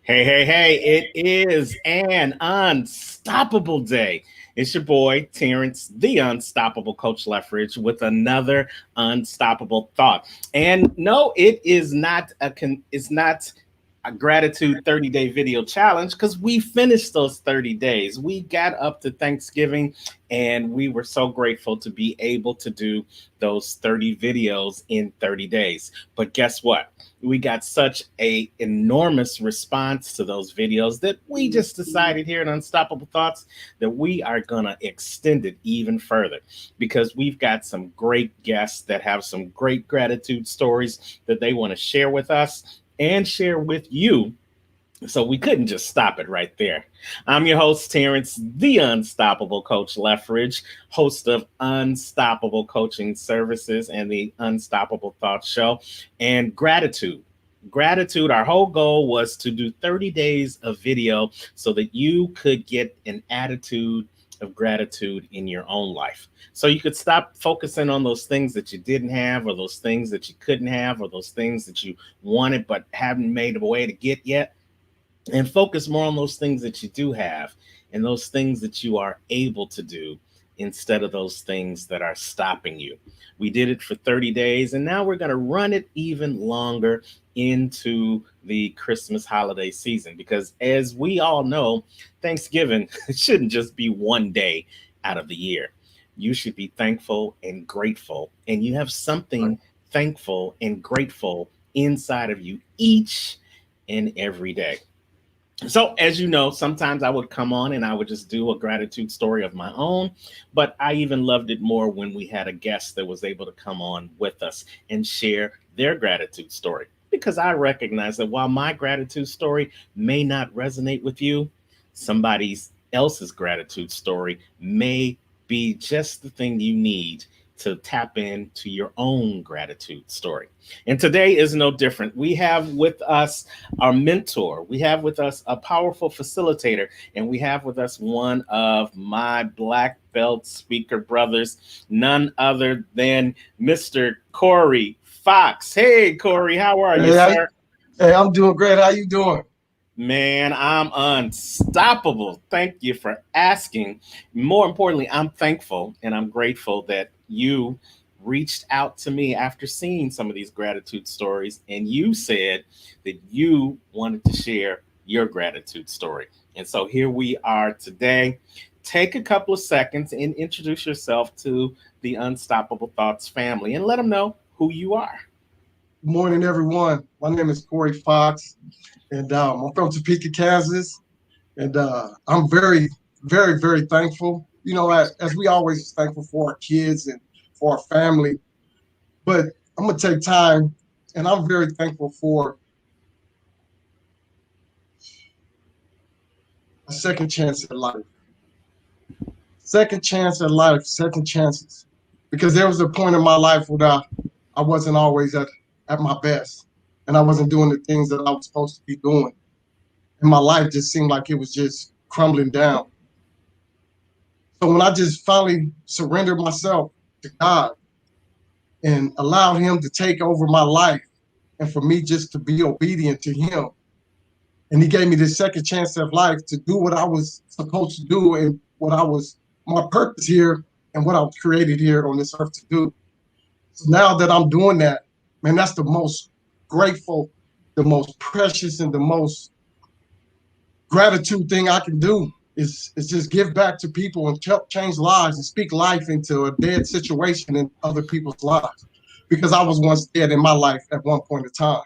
Hey, it is an unstoppable day. It's your boy, Terrence, the unstoppable Coach Leffridge, with another unstoppable thought. And no, it is not it's not a gratitude 30-day video challenge because we finished those 30 days. We got up to Thanksgiving and we were so grateful to be able to do those 30 videos in 30 days. But guess what? We got such a enormous response to those videos that we just decided here at Unstoppable Thoughts that we are going to extend it even further because we've got some great guests that have some great gratitude stories that they want to share with us and share with you. So we couldn't just stop it right there. I'm your host, Terrence, the Unstoppable Coach Leffridge, host of Unstoppable Coaching Services and the Unstoppable Thought Show, and gratitude. Gratitude, our whole goal was to do 30 days of video so that you could get an attitude of gratitude in your own life. So you could stop focusing on those things that you didn't have, or those things that you couldn't have, or those things that you wanted but haven't made a way to get yet, and focus more on those things that you do have and those things that you are able to do instead of those things that are stopping you. We did it for 30 days and now we're going to run it even longer into the Christmas holiday season because, as we all know, Thanksgiving shouldn't just be one day out of the year. You should be thankful and grateful, and you have something thankful and grateful inside of you each and every day. So, as you know, sometimes I would come on and I would just do a gratitude story of my own, but I even loved it more when we had a guest that was able to come on with us and share their gratitude story. Because I recognize that while my gratitude story may not resonate with you, somebody else's gratitude story may be just the thing you need to tap into your own gratitude story. And today is no different. We have with us our mentor, we have with us a powerful facilitator, and we have with us one of my black belt speaker brothers, none other than Mr. Corey Fox. Hey, Corey, how are you, Hey, sir? I'm doing great. How you doing? Man, I'm unstoppable. Thank you for asking. More importantly, I'm thankful and I'm grateful that you reached out to me after seeing some of these gratitude stories and you said that you wanted to share your gratitude story. And so here we are today. Take a couple of seconds and introduce yourself to the Unstoppable Thoughts family and let them know who you are. Good morning, everyone. My name is Corey Fox, and I'm from Topeka, Kansas. And I'm very thankful. As we always thankful for our kids and for our family. But I'm gonna take time, and I'm very thankful for a second chance at life. Second chance at life. Second chances. Because there was a point in my life where I wasn't always at my best, and I wasn't doing the things that I was supposed to be doing. And my life just seemed like it was just crumbling down. So when I just finally surrendered myself to God and allowed Him to take over my life, and for me just to be obedient to Him, and He gave me this second chance of life to do what I was supposed to do and what I was my purpose here and what I was created here on this earth to do. So now that I'm doing that, man, that's the most grateful, the most precious, and the most gratitude thing I can do is just give back to people and change lives and speak life into a dead situation in other people's lives. Because I was once dead in my life at one point in time.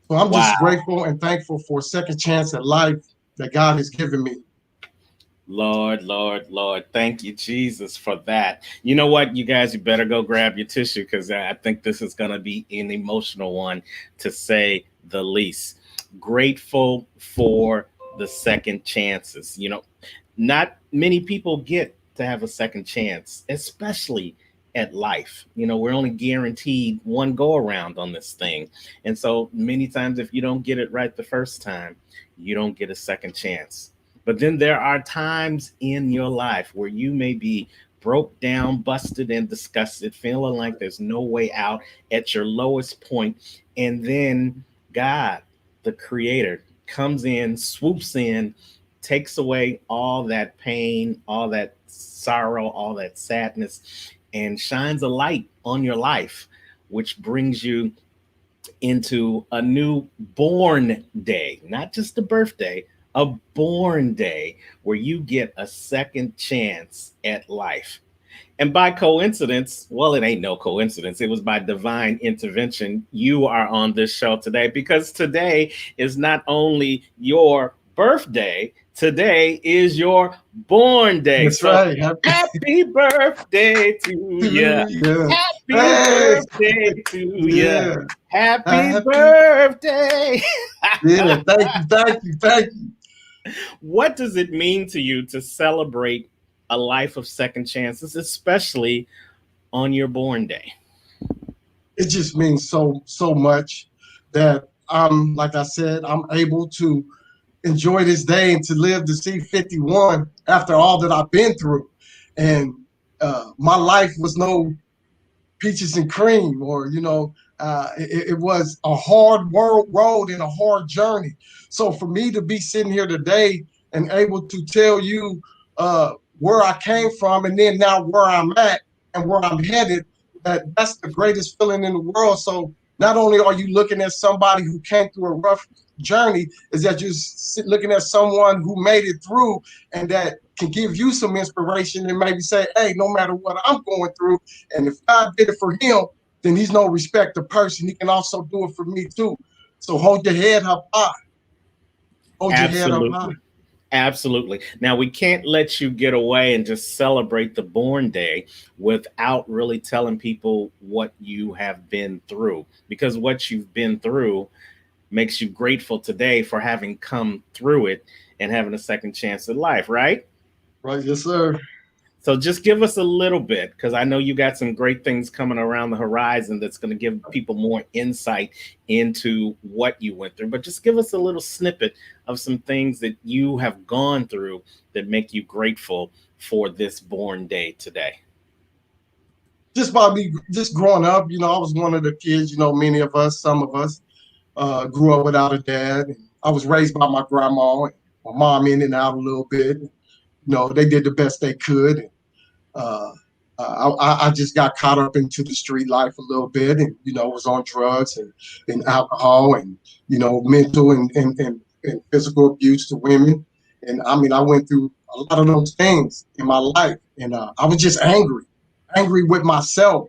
So I'm Wow. just grateful and thankful for a second chance at life that God has given me. Lord. Thank you, Jesus, for that. You know what, you guys, you better go grab your tissue because I think this is going to be an emotional one, to say the least. Grateful for the second chances. Not many people get to have a second chance, especially at life. We're only guaranteed one go around on this thing. And so many times, if you don't get it right the first time, you don't get a second chance. But then there are times in your life where you may be broke down, busted, and disgusted, feeling like there's no way out at your lowest point. And then God the creator, comes in, swoops in, takes away all that pain, all that sorrow, all that sadness, and shines a light on your life, which brings you into a new born day, not just a birthday, a born day where you get a second chance at life. And by coincidence, well, it ain't no coincidence. It was by divine intervention. You are on this show today because today is not only your birthday, today is your born day. That's So right. Happy happy birthday to you. to you. Happy Hey, birthday to you. yeah. Happy Happy. birthday. Yeah. Thank you. Thank you. Thank you. What does it mean to you to celebrate a life of second chances, especially on your born day? It just means so much that like I said, I'm able to enjoy this day and to live to see 51 after all that I've been through. And my life was no peaches and cream, or it was a hard road and a hard journey. So for me to be sitting here today and able to tell you where I came from, and then now where I'm at and where I'm headed, that's the greatest feeling in the world. So not only are you looking at somebody who came through a rough journey, is that you're looking at someone who made it through, and that can give you some inspiration and maybe say, hey, no matter what I'm going through, and if God did it for him, then he's no respecter person. He can also do it for me too. So hold your head up high. Hold your head up high. Absolutely. Absolutely. Now, we can't let you get away and just celebrate the born day without really telling people what you have been through, because what you've been through makes you grateful today for having come through it and having a second chance at life, right? Right, yes, sir. So just give us a little bit, because I know you got some great things coming around the horizon that's going to give people more insight into what you went through. But just give us a little snippet of some things that you have gone through that make you grateful for this born day today. Just by me, just growing up, I was one of the kids. Many of us, some of us, grew up without a dad. I was raised by my grandma, my mom in and out a little bit. They did the best they could. Uh, I just got caught up into the street life a little bit, and was on drugs and alcohol, and mental and physical abuse to women. And I mean, I went through a lot of those things in my life, and I was just angry with myself,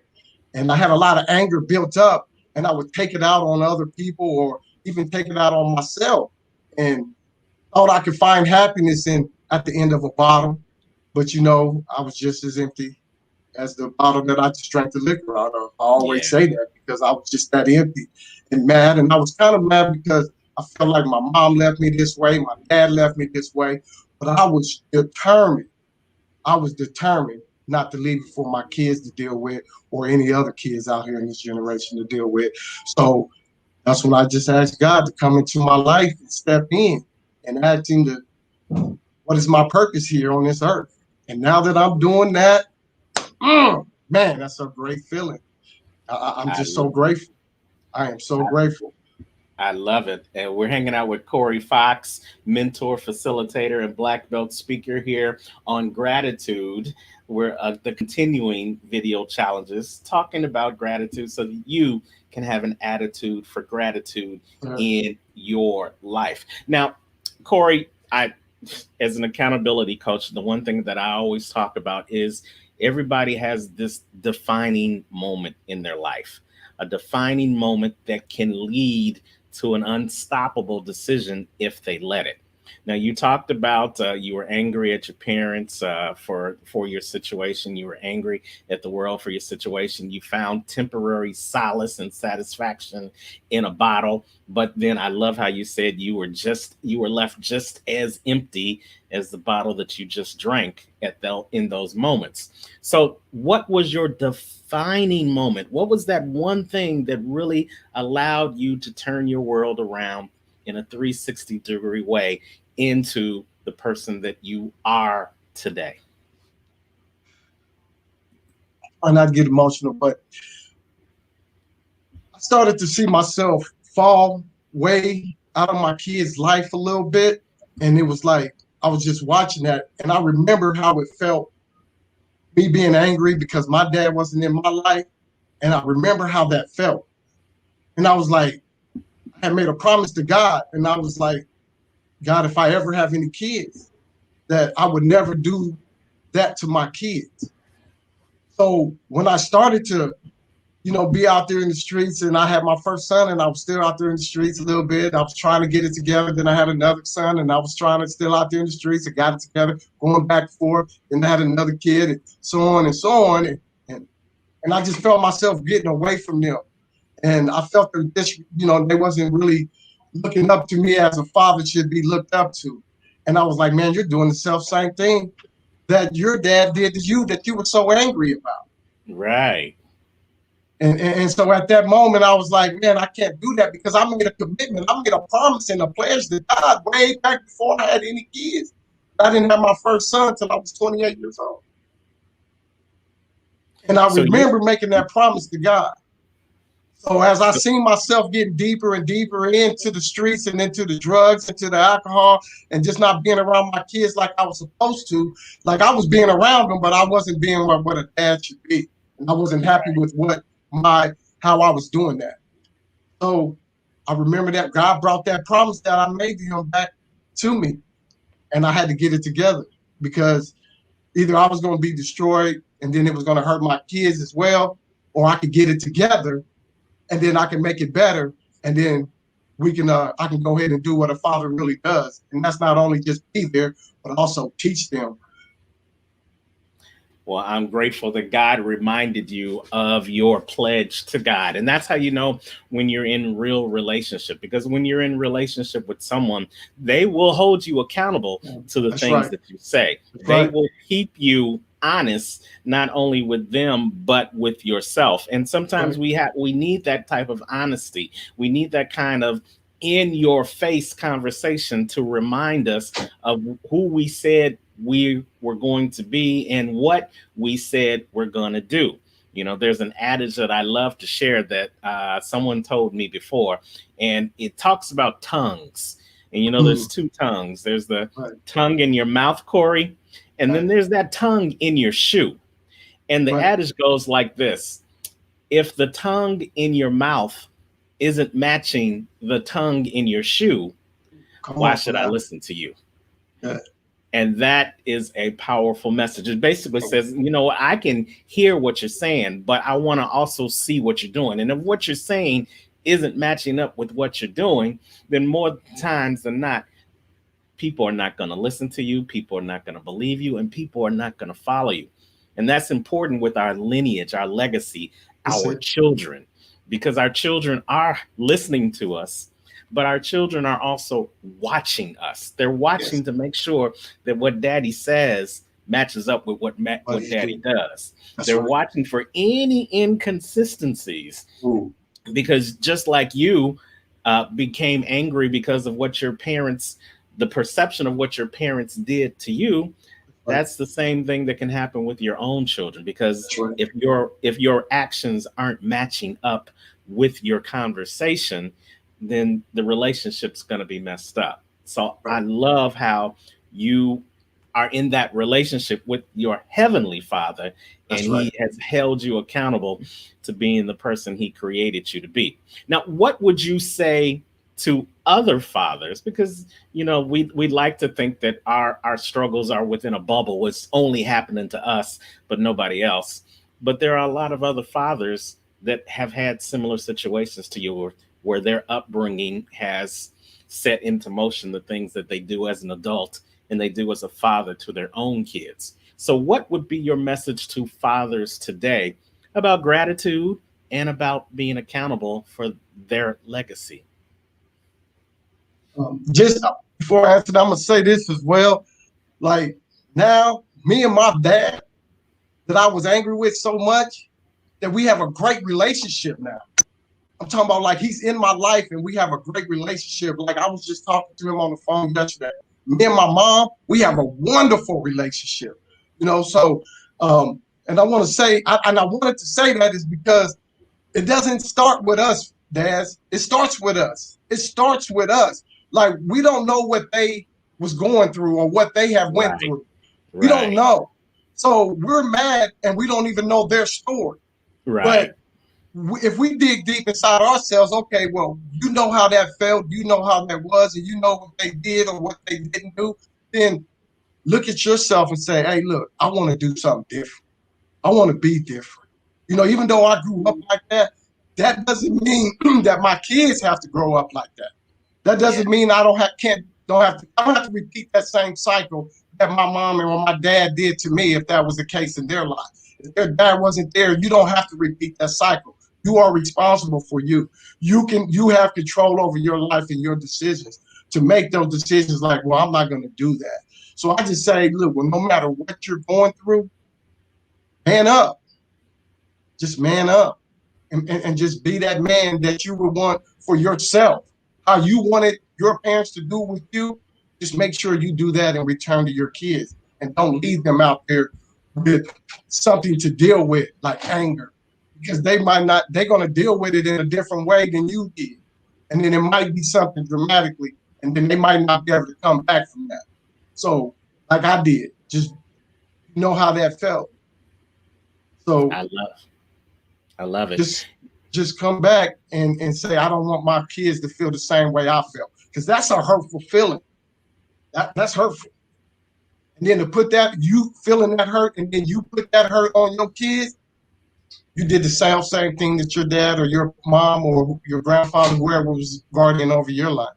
and I had a lot of anger built up, and I would take it out on other people, or even take it out on myself, and thought I could find happiness in at the end of a bottle. But I was just as empty as the bottle that I just drank the liquor out of. I Yeah, always say that because I was just that empty and mad. And I was kind of mad because I felt like my mom left me this way, my dad left me this way. But I was determined. I was determined not to leave it for my kids to deal with, or any other kids out here in this generation to deal with. So that's when I just asked God to come into my life and step in and ask him to, what is my purpose here on this earth? And now that I'm doing that, man, that's a great feeling. I'm I just so grateful. I am so grateful. I love it. And we're hanging out with Corey Fox, mentor, facilitator, and black belt speaker here on Gratitude. We're the continuing video challenges talking about gratitude so that you can have an attitude for gratitude Yeah. in your life. Now, Corey, as an accountability coach, the one thing that I always talk about is everybody has this defining moment in their life, a defining moment that can lead to an unstoppable decision if they let it. Now, you talked about you were angry at your parents for your situation. You were angry at the world for your situation. You found temporary solace and satisfaction in a bottle. But then I love how you said you were left just as empty as the bottle that you just drank in those moments. So, what was your defining moment? What was that one thing that really allowed you to turn your world around in a 360-degree way into the person that you are today? I not get emotional, but I started to see myself fall way out of my kid's life a little bit. And it was like, I was just watching that. And I remember how it felt, me being angry because my dad wasn't in my life. And I remember how that felt. And I was like, I had made a promise to God. And I was like, God, if I ever have any kids, that I would never do that to my kids. So when I started to, be out there in the streets, and I had my first son, and I was still out there in the streets a little bit. I was trying to get it together. Then I had another son, and I was trying to still out there in the streets. I got it together, going back and forth. Then I had another kid, and so on and so on. And I just felt myself getting away from them. And I felt that this, they wasn't really looking up to me as a father should be looked up to. And I was like, man, you're doing the same thing that your dad did to you that you were so angry about. Right. And so at that moment, I was like, man, I can't do that because I made a commitment. I made a promise and a pledge to God way back before I had any kids. I didn't have my first son until I was 28 years old. And I remember making that promise to God. So as I seen myself getting deeper and deeper into the streets and into the drugs, into the alcohol, and just not being around my kids like I was supposed to, like I was being around them, but I wasn't being what a dad should be. And I wasn't happy with how I was doing that. So I remember that God brought that promise that I made to him back to me. And I had to get it together because either I was going to be destroyed and then it was going to hurt my kids as well, or I could get it together and then I can make it better. And then I can go ahead and do what a father really does. And that's not only just be there, but also teach them. Well, I'm grateful that God reminded you of your pledge to God. And that's how you know when you're in real relationship, because when you're in relationship with someone, they will hold you accountable to the things that you say. They will keep you honest, not only with them, but with yourself. And sometimes we need that type of honesty. We need that kind of in your face conversation to remind us of who we said we were going to be and what we said we're going to do. There's an adage that I love to share that someone told me before, and it talks about tongues. And there's two tongues. There's the tongue in your mouth, Corey, and then there's that tongue in your shoe. And the adage goes like this: if the tongue in your mouth isn't matching the tongue in your shoe, why should I listen to you? And that is a powerful message. It basically says, I can hear what you're saying, but I want to also see what you're doing. And if what you're saying isn't matching up with what you're doing, then more times than not, people are not going to listen to you. People are not going to believe you, and people are not going to follow you. And that's important with our lineage, our legacy, our children, because our children are listening to us. But our children are also watching us. They're watching to make sure that what daddy says matches up with what daddy does. They're watching for any inconsistencies. Because just like you became angry because of what your parents, the perception of what your parents did to you, that's the same thing that can happen with your own children. Because if your actions aren't matching up with your conversation, then the relationship's going to be messed up. So I love how you are in that relationship with your heavenly Father, and he has held you accountable to being the person he created you to be. Now, what would you say to other fathers? Because, we like to think that our struggles are within a bubble. It's only happening to us, but nobody else. But there are a lot of other fathers that have had similar situations to you, where their upbringing has set into motion the things that they do as an adult and they do as a father to their own kids. So what would be your message to fathers today about gratitude and about being accountable for their legacy? Just before I answer that, I'm going to say this as well. Like, now, me and my dad that I was angry with so much, that we have a great relationship now. I'm talking about like he's in my life and we have a great relationship. Like I was just talking to him on the phone yesterday. Me and my mom, we have a wonderful relationship, So, and I want to say, I wanted to say that is because it doesn't start with us dads, it starts with us. It starts with us. Like, we don't know what they was going through or what they have went through. We don't know. So we're mad and we don't even know their story. But if we dig deep inside ourselves, okay, well, you know how that felt, you know how that was, and you know what they did or what they didn't do, then look at yourself and say, hey, look, I want to do something different. I want to be different. You know, even though I grew up like that, that doesn't mean that my kids have to grow up like that. That doesn't mean I don't have to repeat that same cycle that my mom and my dad did to me if that was the case in their life. If their dad wasn't there, you don't have to repeat that cycle. You are responsible for you. You have control over your life and your decisions to make those decisions like, well, I'm not going to do that. So I just say, look, well, no matter what you're going through, man up. Just man up and just be that man that you would want for yourself. How you wanted your parents to do with you, just make sure you do that in return to your kids. And don't leave them out there with something to deal with, like anger. Because they're going to deal with it in a different way than you did. And then it might be something dramatically, and then they might not be able to come back from that. So, like I did, just know how that felt. So I love it. Just come back and say, I don't want my kids to feel the same way I felt. Because that's a hurtful feeling. That's hurtful. And then to put that, you feeling that hurt, and then you put that hurt on your kids, you did the same thing that your dad or your mom or your grandfather, whoever was guardian over your life.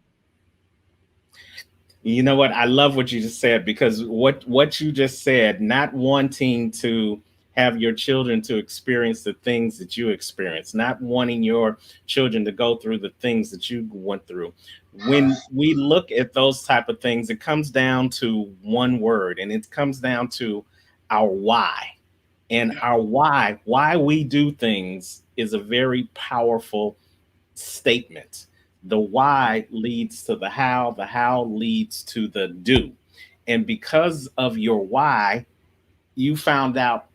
You know what? I love what you just said, because what you just said, not wanting to have your children to experience the things that you experience, not wanting your children to go through the things that you went through. When we look at those type of things, it comes down to one word, and it comes down to our why. And our why we do things, is a very powerful statement. The why leads to the how leads to the do. And because of your why, you found out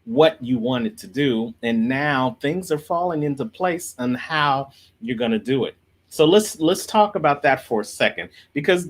what you wanted to do, and now things are falling into place on how you're going to do it. So let's talk about that for a second, because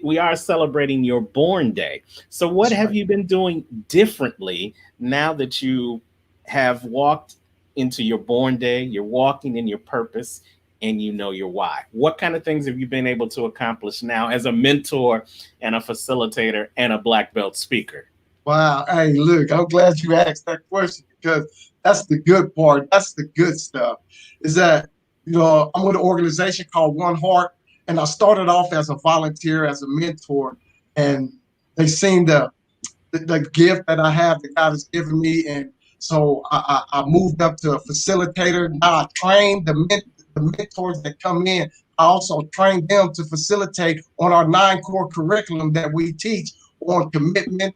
we are celebrating your born day. So what have you been doing differently now that you have walked into your born day, you're walking in your purpose, and you know your why? What kind of things have you been able to accomplish now as a mentor and a facilitator and a black belt speaker? Wow. Hey, look, I'm glad you asked that question, because that's the good part. That's the good stuff. Is that, I'm with an organization called One Heart, and I started off as a volunteer, as a mentor, and they seen the gift that I have that God has given me. And so I moved up to a facilitator. Now I train the mentors that come in. I also train them to facilitate on our 9 core curriculum that we teach on commitment,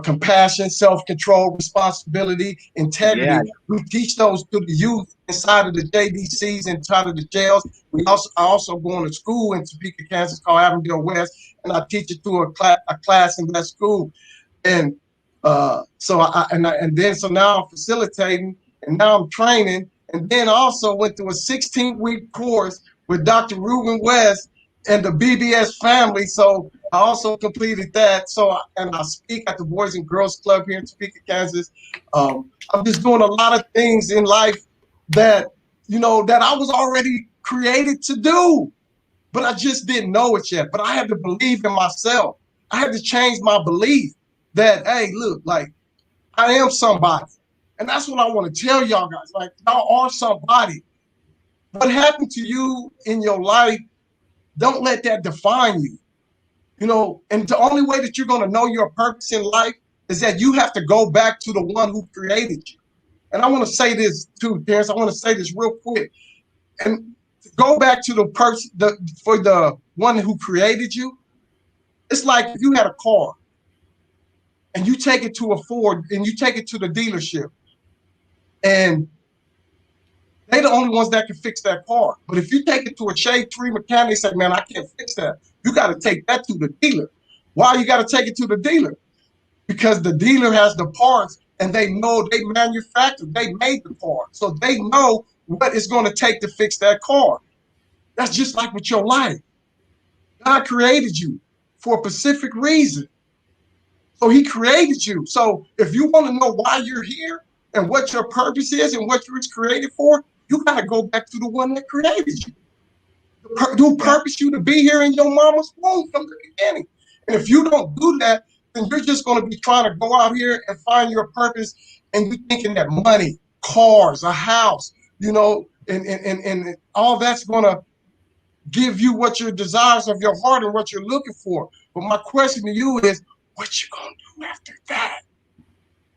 compassion, self-control, responsibility, integrity. Yeah. We teach those to the youth inside of the JDCs, inside of the jails. I also go to school in Topeka, Kansas, called Avondale West, and I teach it through a class in that school. And so now I'm facilitating, and now I'm training, and then I also went through a 16-week course with Dr. Reuben West and the BBS family. So I also completed that. And I speak at the Boys and Girls Club here in Topeka, Kansas. I'm just doing a lot of things in life that I was already created to do, but I just didn't know it yet. But I had to believe in myself. I had to change my belief that, hey, look, like, I am somebody. And that's what I want to tell y'all guys. Like, y'all are somebody. What happened to you in your life, don't let that define you. And the only way that you're going to know your purpose in life is that you have to go back to the one who created you. And I want to say this too, Terrence. I want to say this real quick. And to go back to the person, for the one who created you, it's like if you had a car and you take it to a Ford and you take it to the dealership, and they're the only ones that can fix that car. But if you take it to a shade tree mechanic, they say, man, I can't fix that. You got to take that to the dealer. Why you got to take it to the dealer? Because the dealer has the parts, and they know they manufactured, they made the part. So they know what it's going to take to fix that car. That's just like with your life. God created you for a specific reason. So he created you. So if you want to know why you're here and what your purpose is and what you was created for, you got to go back to the one that created you. Who purposed you to be here in your mama's womb from the beginning. And if you don't do that, then you're just going to be trying to go out here and find your purpose, and you're thinking that money, cars, a house, and all that's going to give you what your desires of your heart and what you're looking for. But my question to you is, what you going to do after that?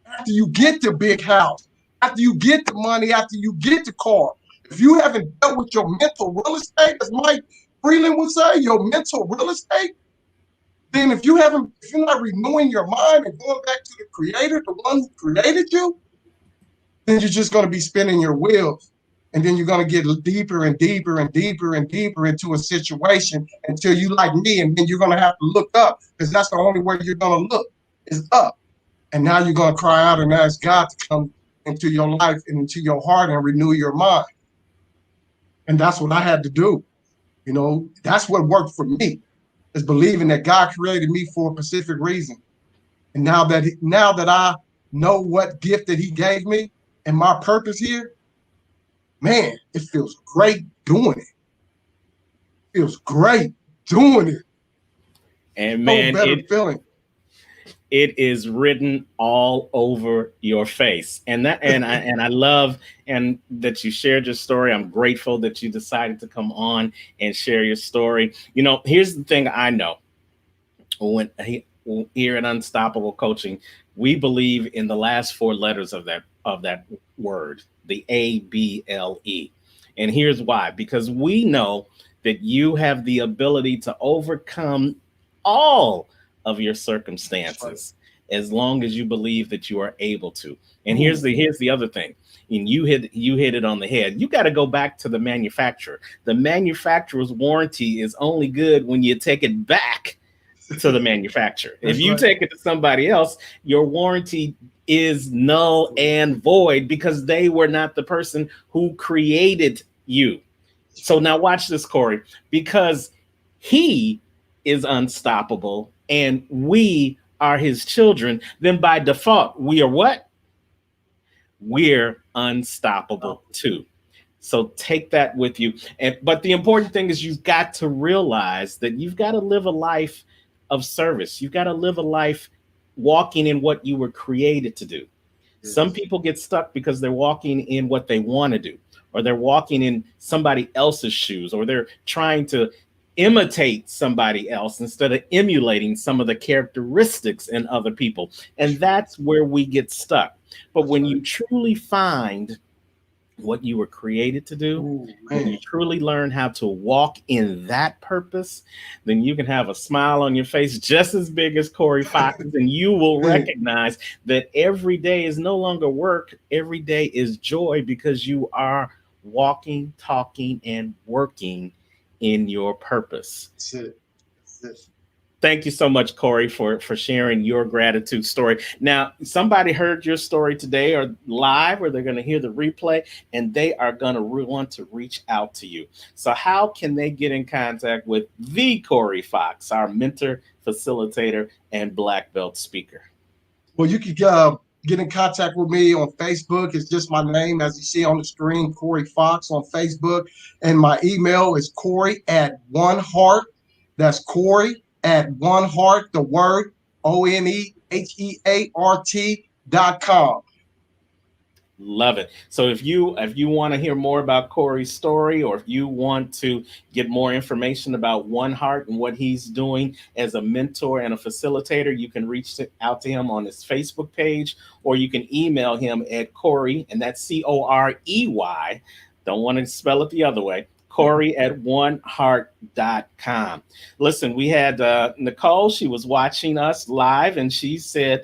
After you get the big house, after you get the money, after you get the car. If you haven't dealt with your mental real estate, as Mike Freeland would say, your mental real estate, then if you're not renewing your mind and going back to the creator, the one who created you, then you're just going to be spinning your wheels. And then you're going to get deeper and deeper and deeper and deeper into a situation until you like me, and then you're going to have to look up, because that's the only way you're going to look is up. And now you're going to cry out and ask God to come into your life and into your heart and renew your mind. And that's what I had to do. That's what worked for me, is believing that God created me for a specific reason. And now that I know what gift that he gave me and my purpose here, man, it feels great doing it. It feels great doing it. And man, feeling. It is written all over your face. And I love and that you shared your story. I'm grateful that you decided to come on and share your story. Here's the thing I know. When here at Unstoppable Coaching, we believe in the last four letters of that word, the ABLE. And here's why. Because we know that you have the ability to overcome all of your circumstances, as long as you believe that you are able to. And here's the other thing. And you hit it on the head. You got to go back to the manufacturer. The manufacturer's warranty is only good when you take it back to the manufacturer. If you take it to somebody else, your warranty is null and void, because they were not the person who created you. So now watch this, Corey, because he is unstoppable and we are his children, then by default, we are what? We're unstoppable too. So take that with you. But the important thing is you've got to realize that you've got to live a life of service. You've got to live a life walking in what you were created to do. Yes. Some people get stuck because they're walking in what they want to do, or they're walking in somebody else's shoes, or they're trying to imitate somebody else instead of emulating some of the characteristics in other people. And that's where we get stuck. But when you truly find what you were created to do, when you truly learn how to walk in that purpose, then you can have a smile on your face just as big as Corey Fox's, and you will recognize that every day is no longer work. Every day is joy, because you are walking, talking, and working in your purpose. That's it. Thank you so much, Corey, for sharing your gratitude story. Now, somebody heard your story today or live, or they're going to hear the replay, and they are going to want to reach out to you. So how can they get in contact with the Corey Fox, our mentor, facilitator, and black belt speaker? Well, you can get in contact with me on Facebook. It's just my name, as you see on the screen, Corey Fox on Facebook. And my email is Corey@OneHeart. That's Corey@OneHeart, the word OneHeart.com. Love it. So if you want to hear more about Corey's story, or if you want to get more information about One Heart and what he's doing as a mentor and a facilitator, you can reach out to him on his Facebook page, or you can email him at Corey, and that's Corey. Don't want to spell it the other way. Corey@oneheart.com. Listen, we had Nicole. She was watching us live, and she said,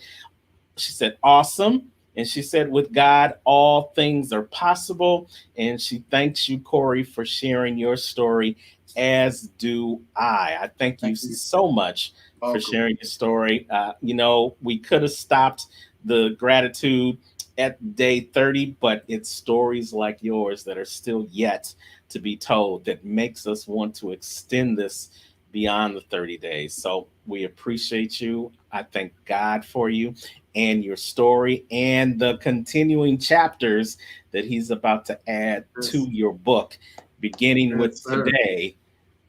awesome. And she said, with God, all things are possible. And she thanks you, Corey, for sharing your story, as do I. I thank you so much for sharing your story. We could have stopped the gratitude at day 30, but it's stories like yours that are still yet to be told that makes us want to extend this beyond the 30 days. So we appreciate you. I thank God for you and your story and the continuing chapters that he's about to add to your book, beginning with Yes, sir. today,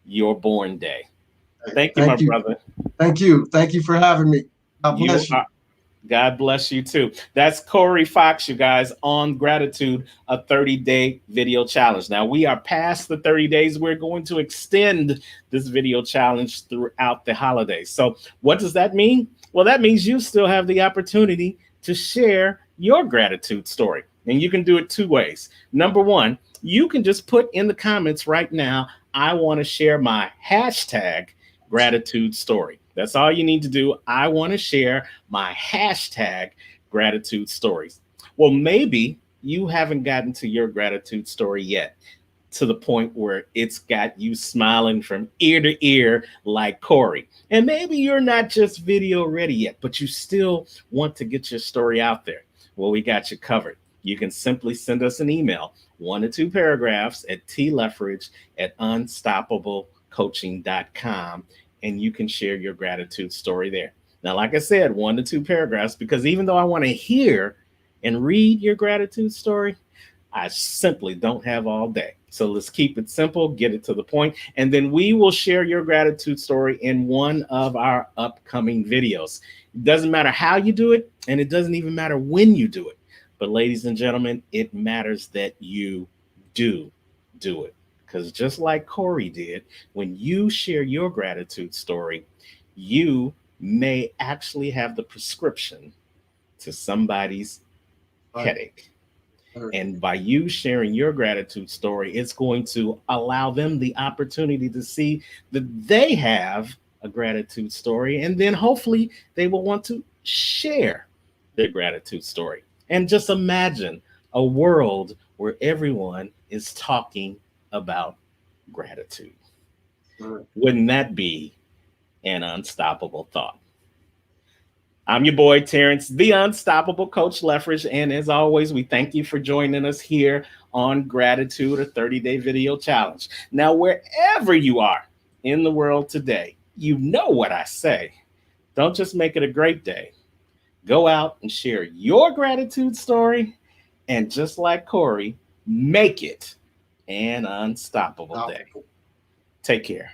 your born day. Thank you, my Thank you. brother. Thank you. Thank you for having me. God You bless you. are, God bless you too. That's Corey Fox, you guys, on Gratitude, a 30-day video challenge. Now, we are past the 30 days. We're going to extend this video challenge throughout the holidays. So, what does that mean? Well, that means you still have the opportunity to share your gratitude story. And you can do it two ways. Number one, you can just put in the comments right now, I want to share my hashtag gratitude story. That's all you need to do. I want to share my hashtag gratitude stories. Well, maybe you haven't gotten to your gratitude story yet, to the point where it's got you smiling from ear to ear like Corey. And maybe you're not just video ready yet, but you still want to get your story out there. Well, we got you covered. You can simply send us an email, 1 to 2 paragraphs at tleffridge@unstoppablecoaching.com, and you can share your gratitude story there. Now, like I said, 1 to 2 paragraphs, because even though I want to hear and read your gratitude story, I simply don't have all day. So let's keep it simple, get it to the point, and then we will share your gratitude story in one of our upcoming videos. It doesn't matter how you do it, and it doesn't even matter when you do it. But ladies and gentlemen, it matters that you do it. Because just like Corey did, when you share your gratitude story, you may actually have the prescription to somebody's headache. And by you sharing your gratitude story, it's going to allow them the opportunity to see that they have a gratitude story. And then hopefully they will want to share their gratitude story. And just imagine a world where everyone is talking about gratitude. Wouldn't that be an unstoppable thought? I'm your boy, Terrence, the Unstoppable Coach Leffridge. And as always, we thank you for joining us here on Gratitude, a 30-day video challenge. Now, wherever you are in the world today, you know what I say. Don't just make it a great day. Go out and share your gratitude story. And just like Corey, make it an unstoppable day. Take care.